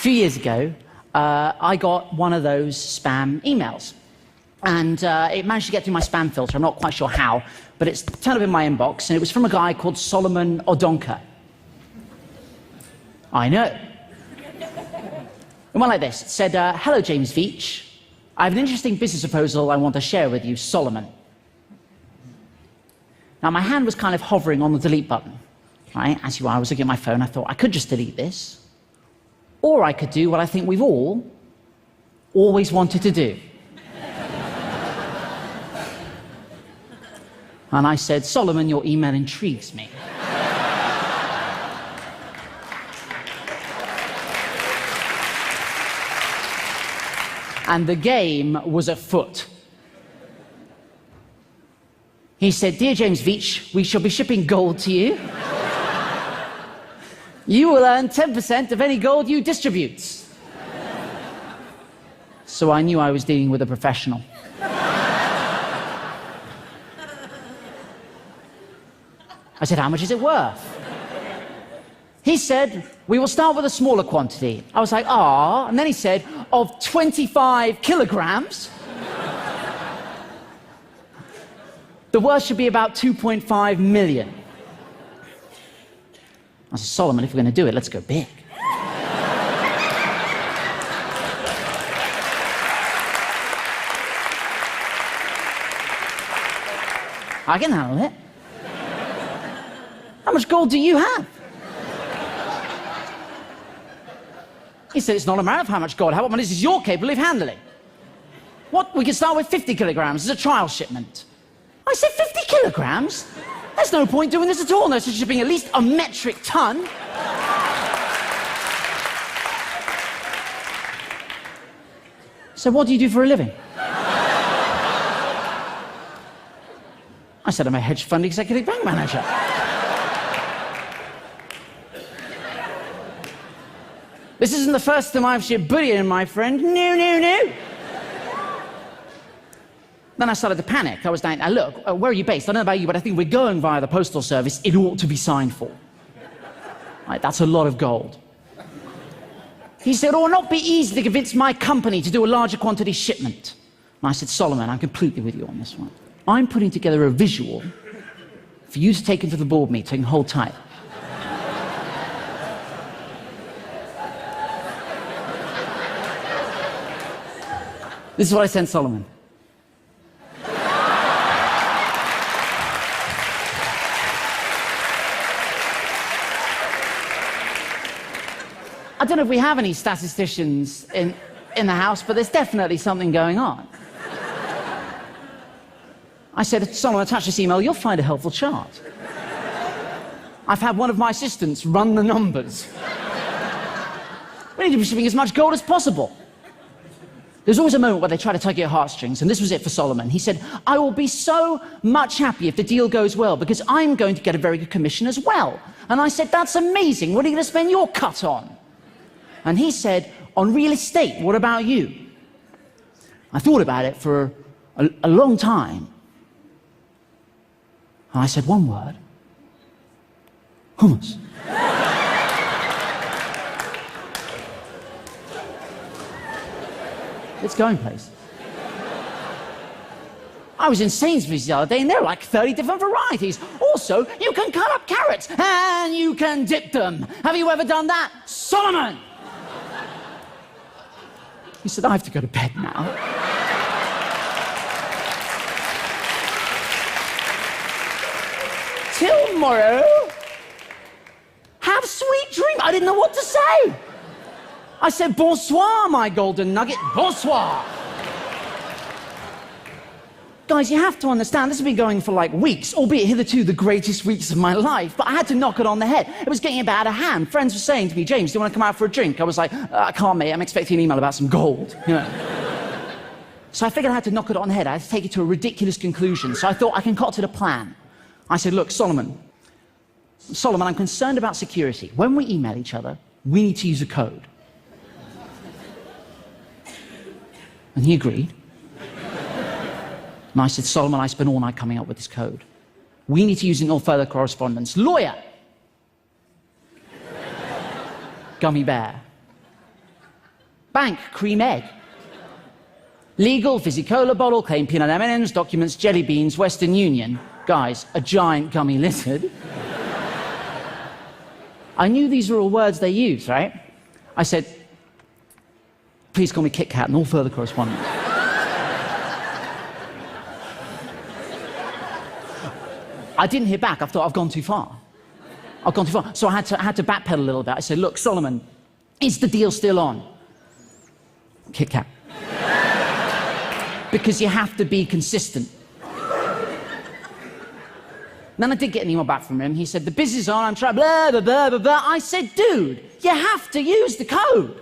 few years ago, I got one of those spam emails. And it managed to get through my spam filter. I'm not quite sure how, but it's turned up in my inbox, and it was from a guy called Solomon Odonka. I know. It went like this. It said, hello, James Veitch. I have an interesting business proposal I want to share with you, Solomon. Now, my hand was kind of hovering on the delete button. Right? As you are, I was looking at my phone. I thought, I could just delete this. Or I could do what I think we've all always wanted to do. And I said, Solomon, your email intrigues me. And the game was afoot. He said, Dear James Veitch, we shall be shipping gold to you. You will earn 10% of any gold you distribute. So I knew I was dealing with a professional. I said, how much is it worth? He said, we will start with a smaller quantity. I was like, ah. And then he said, of 25 kilograms. The worth should be about 2.5 million. I said, Solomon, if we're going to do it, let's go big. I can handle it. How much gold do you have? He said, it's not a matter of how much gold. How much is you're capable of handling? What? We can start with 50 kilograms as a trial shipment. I said, 50 kilograms? There's no point doing this at all unless you're shipping at least a metric ton. So what do you do for a living? I said, I'm a hedge fund executive bank manager. This isn't the first time I've shipped bullion, my friend. No, no, no. Then I started to panic. I was like, now look, where are you based? I don't know about you, but I think we're going via the postal service. It ought to be signed for. Right, that's a lot of gold. He said, oh, it will not be easy to convince my company to do a larger quantity shipment. And I said, Solomon, I'm completely with you on this one. I'm putting together a visual for you to take into the board meeting. Hold tight. This is what I sent Solomon. I don't know if we have any statisticians in the house, but there's definitely something going on. I said, Solomon, attach this email, you'll find a helpful chart. I've had one of my assistants run the numbers. We need to be shipping as much gold as possible. There's always a moment where they try to tug at your heartstrings, and this was it for Solomon. He said, I will be so much happy if the deal goes well, because I'm going to get a very good commission as well. And I said, that's amazing. What are you going to spend your cut on? And he said, on real estate, what about you? I thought about it for a long time. And I said one word. Hummus. It's going places. I was in Sainsbury's the other day, and there are like 30 different varieties. Also, you can cut up carrots, and you can dip them. Have you ever done that? Solomon! He said, I have to go to bed now. Till tomorrow. Have sweet dreams. I didn't know what to say. I said, bonsoir, my golden nugget, bonsoir. Guys, you have to understand, this has been going for like weeks, albeit hitherto the greatest weeks of my life, but I had to knock it on the head. It was getting a bit out of hand. Friends were saying to me, James, do you want to come out for a drink? I was like, I can't, mate, I'm expecting an email about some gold. You know? So I figured I had to knock it on the head. I had to take it to a ridiculous conclusion. So I thought I concocted a plan. I said, look, Solomon, I'm concerned about security. When we email each other, we need to use a code. And he agreed. And I said, Solomon, I spent all night coming up with this code. We need to use it in all further correspondence. Lawyer. Gummy bear. Bank, cream egg. Legal, fizzy cola bottle, claim peanut M&Ms, documents, jelly beans, Western Union. Guys, a giant gummy lizard. I knew these were all words they use, right? I said, please call me Kit Kat and all further correspondence. I didn't hear back. I thought, I've gone too far. I've gone too far. So I had to backpedal a little bit. I said, look, Solomon, is the deal still on? Kit Kat. Because you have to be consistent. Then I did get an email back from him. He said, the business is on, I'm trying, blah, blah, blah, blah, blah. I said, dude, you have to use the code.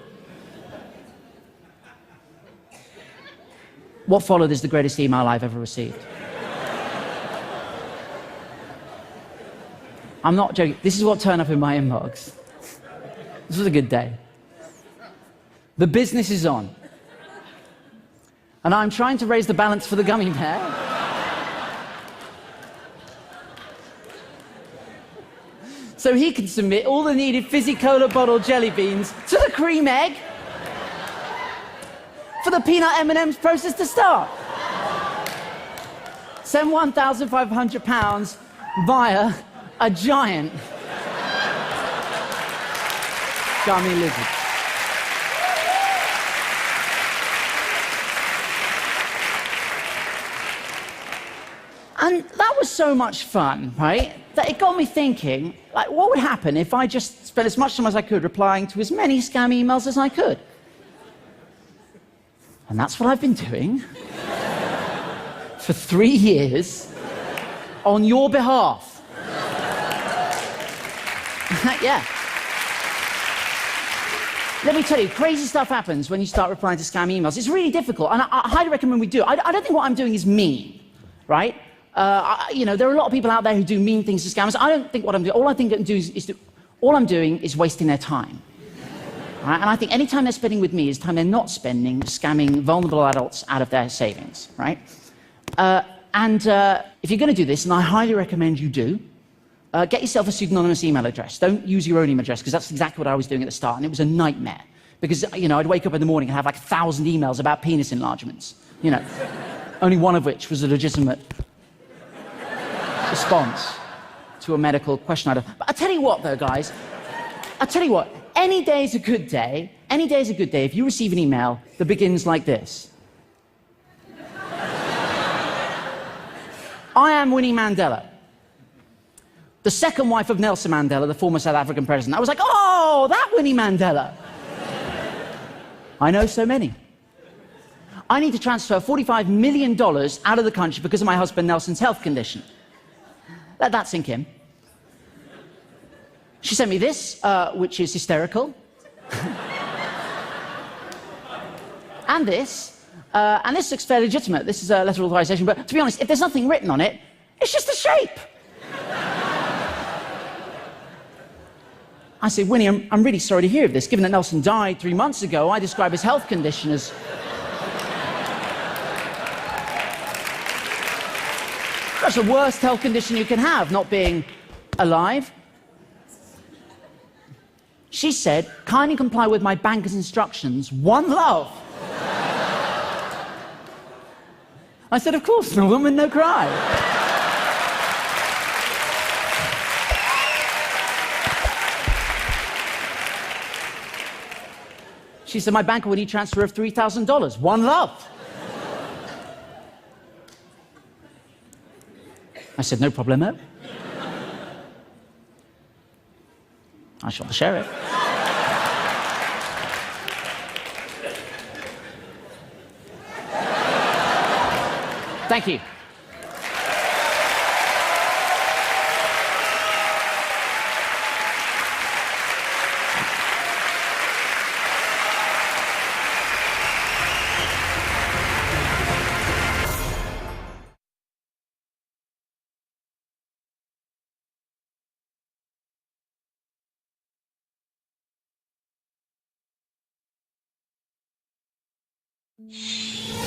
What followed is the greatest email I've ever received. I'm not joking. This is what turned up in my inbox. This was a good day. The business is on. And I'm trying to raise the balance for the gummy bear. So he can submit all the needed fizzy cola bottle jelly beans to the cream egg for the peanut M&Ms process to start. Send £1,500 via a giant gummy lizard. And that was so much fun, right? That it got me thinking, like, what would happen if I just spent as much time as I could replying to as many scam emails as I could? And that's what I've been doing for 3 years on your behalf. Yeah. Let me tell you, crazy stuff happens when you start replying to scam emails. It's really difficult, and I highly recommend we do. I don't think what I'm doing is mean, right? You know, there are a lot of people out there who do mean things to scammers. I don't think what I'm doing. All I think I'm doing is wasting their time. Right? And I think any time they're spending with me is time they're not spending scamming vulnerable adults out of their savings, right? If you're going to do this, and I highly recommend you do, get yourself a pseudonymous email address. Don't use your own email address, because that's exactly what I was doing at the start, and it was a nightmare. Because, you know, I'd wake up in the morning and have like 1,000 emails about penis enlargements, you know, only one of which was a legitimate response to a medical question. But I tell you what, though, guys, I tell you what, any day is a good day. Any day is a good day if you receive an email that begins like this. I am Winnie Mandela, the second wife of Nelson Mandela, the former South African president. I was like, oh, that Winnie Mandela. I know so many. I need to transfer $45 million out of the country because of my husband Nelson's health condition. Let that sink in. She sent me this, which is hysterical. And this looks fairly legitimate. This is a letter of authorization, but to be honest, if there's nothing written on it, it's just a shape. I said, Winnie, I'm really sorry to hear of this. Given that Nelson died 3 months ago, I describe his health condition as... That's the worst health condition you can have, not being alive. She said, kindly comply with my banker's instructions. One love. I said, of course, no woman, no cry. She said, my banker would need transfer of $3,000. One love. I said, no problemo. I shall share it. Thank you. Shh.